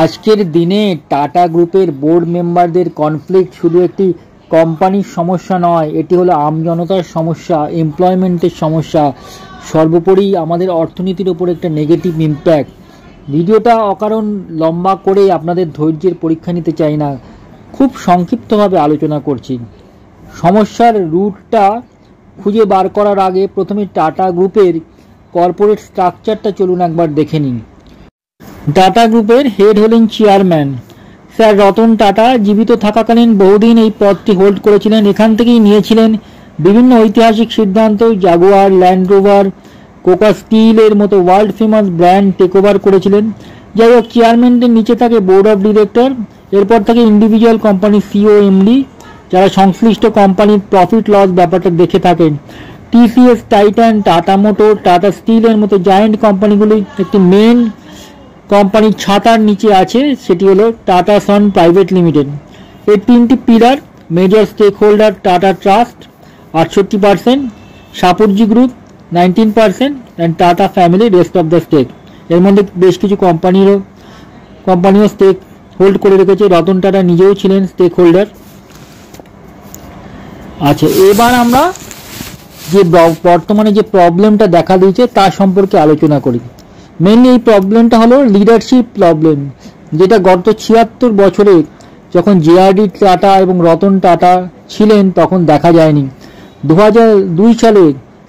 আজকের দিনে টাটা গ্রুপের বোর্ড মেম্বারদের কনফ্লিক্ট শুধু একটি কোম্পানির সমস্যা নয়, এটি হলো আমজনতার সমস্যা, এমপ্লয়মেন্টের সমস্যা, সর্বোপরি আমাদের অর্থনীতির ওপর একটা নেগেটিভ ইম্প্যাক্ট। ভিডিওটা অকারণ লম্বা করে আপনাদের ধৈর্যের পরীক্ষা নিতে চাই না, খুব সংক্ষিপ্তভাবে আলোচনা করছি। সমস্যার রুটটা খুঁজে বার করার আগে প্রথমে টাটা গ্রুপের কর্পোরেট স্ট্রাকচারটা চলুন একবার দেখে নিন। টাটা গ্রুপের হেড হলেন চেয়ারম্যান স্যার রতন টাটা। জীবিত থাকাকালীন বহুদিন এই পদটি হোল্ড করেছিলেন। এখান থেকেই নিয়েছিলেন বিভিন্ন ঐতিহাসিক সিদ্ধান্ত। জাগুয়ার, ল্যান্ড রোভার, কোকা স্টিলের মতো world famous brand take over করেছিলেন। যাই হোক, চেয়ারম্যানদের নিচে থাকে বোর্ড অফ ডিরেক্টর, এরপর থাকে ইন্ডিভিজুয়াল কোম্পানির সিও, এমডি, যারা সংশ্লিষ্ট কোম্পানির প্রফিট লস ব্যাপারটা দেখে থাকেন। TCS, Titan, tata motor, tata স্টিলের মতো জায়েন্ট কোম্পানিগুলি একটি মেন কোম্পানির ছাতার নিচে আছে, সেটি হলো টাটা সন প্রাইভেট লিমিটেড। এর তিনটি pillar: major stake holder Tata trust 68%, Shapoorji group 19% and Tata family rest of the stake. এর মধ্যে বেশ কিছু কোম্পানিও স্টেক হোল্ড করে রেখেছে। রতন টাটা নিজেও ছিলেন স্টেক হোল্ডার। আচ্ছা, এবার আমরা যে বর্তমানে যে প্রবলেমটা দেখা দিয়েছে তার সম্পর্কে আলোচনা করি। মেনলি এই প্রবলেমটা হলো লিডারশিপ প্রবলেম, যেটা গত 76 বছরে যখন জেআরডি টাটা এবং রতন টাটা ছিলেন তখন দেখা যায়নি। 2002 সালে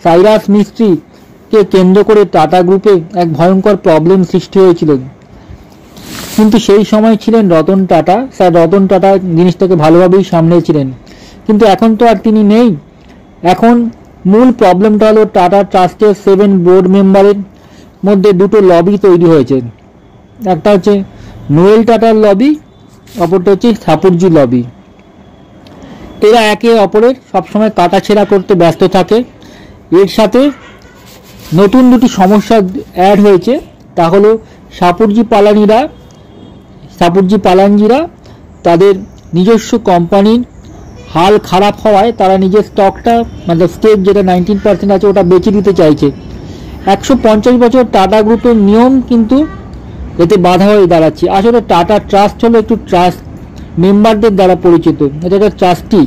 সাইরাস মিস্ত্রিকে কেন্দ্র করে টাটা গ্রুপে এক ভয়ঙ্কর প্রবলেম সৃষ্টি হয়েছিল, কিন্তু সেই সময় ছিলেন রতন টাটা। স্যার রতন টাটা জিনিসটাকে ভালোভাবেই সামলেছিলেন, কিন্তু এখন তো আর তিনি নেই। এখন মূল প্রবলেমটা হলো টাটা ট্রাস্টের 7 বোর্ড মেম্বারের মধ্যে দুটো লবি তৈরি হয়েছে। একটা হচ্ছে নোয়েল টাটার লবি, অপরটা হচ্ছে সাপুরজি লবি। এরা একে অপরের সবসময় কাটাছেঁড়া করতে ব্যস্ত থাকে। এর সাথে নতুন দুটি সমস্যা অ্যাড হয়েছে, তা হলো সাপুরজি পালানজিরা তাদের নিজস্ব কোম্পানির হাল খারাপ হওয়ায় তারা নিজের স্টকটা, মানে স্টেক যেটা 19% আছে ওটা বেচে দিতে চাইছে। 150 বছর টাটা গ্রুপের নিয়ম কিন্তু এতে বাধা হয়ে দাঁড়াচ্ছে। আসলে টাটা ট্রাস্ট হলো একটু ট্রাস্ট মেম্বারদের দ্বারা পরিচিত, এটা একটা ট্রাস্টি,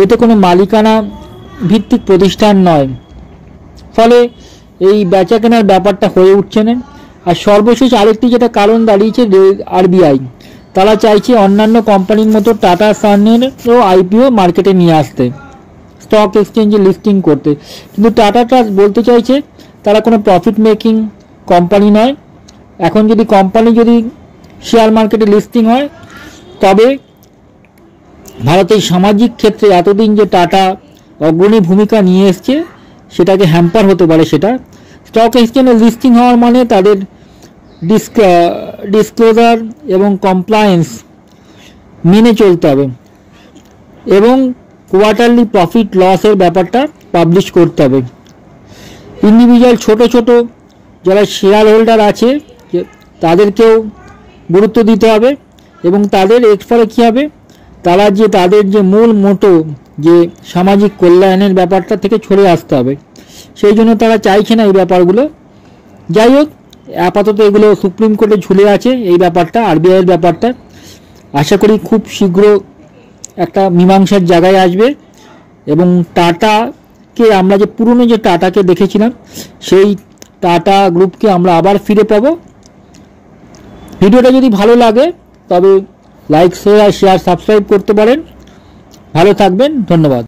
এতে কোনো মালিকানা ভিত্তিক প্রতিষ্ঠান নয়। ফলে এই বেচা কেনার ব্যাপারটা হয়ে উঠছে না। আর সর্বশেষ আরেকটি যেটা কারণ দাঁড়িয়েছে, আরবিআই তারা চাইছে অন্যান্য কোম্পানির মতো টাটা সানেরও আইপিও মার্কেটে নিয়ে আসতে, স্টক এক্সচেঞ্জে লিস্টিং করতে। কিন্তু টাটা ট্রাস্ট বলতে চাইছে তারা কোনো প্রফিট মেকিং কোম্পানি নয়। এখন যদি কোম্পানি শেয়ার মার্কেটে লিস্টিং হয়, তবে ভারতের সামাজিক ক্ষেত্রে এতদিন যে টাটা অগ্রণী ভূমিকা নিয়ে এসছে সেটাকে হ্যাম্পার হতে পারে। সেটা স্টক এক্সচেঞ্জে লিস্টিং হওয়ার মানে তাদের ডিসক্লোজার এবং কমপ্লায়েন্স মেনে চলতে হবে এবং কোয়ার্টারলি প্রফিট লসের ব্যাপারটা পাবলিশ করতে হবে। ইন্ডিভিজুয়াল ছোট যারা শেয়ার হোল্ডার আছে তাদেরকেও গুরুত্ব দিতে হবে এবং তাদের এর ফলে কী হবে, তাদের যে মূল মোটো যে সামাজিক কল্যাণের ব্যাপারটা থেকে সরে আসতে হবে। সেই জন্য তারা চাইছে না এই ব্যাপারগুলো। যাই হোক, আপাতত এগুলো সুপ্রিম কোর্টে ঝুলে আছে এই ব্যাপারটা, আরবিআইয়ের ব্যাপারটা। আশা করি খুব শীঘ্র একটা মীমাংসার জায়গায় আসবে এবং টাটাকে আমরা যে পুরনো যে টাটাকে দেখেছিলাম সেই টাটা গ্রুপকে আমরা আবার ফিরে পাবো। ভিডিওটা যদি ভালো লাগে তবে লাইক, শেয়ার, সাবস্ক্রাইব করতে পারেন। ভালো থাকবেন, ধন্যবাদ।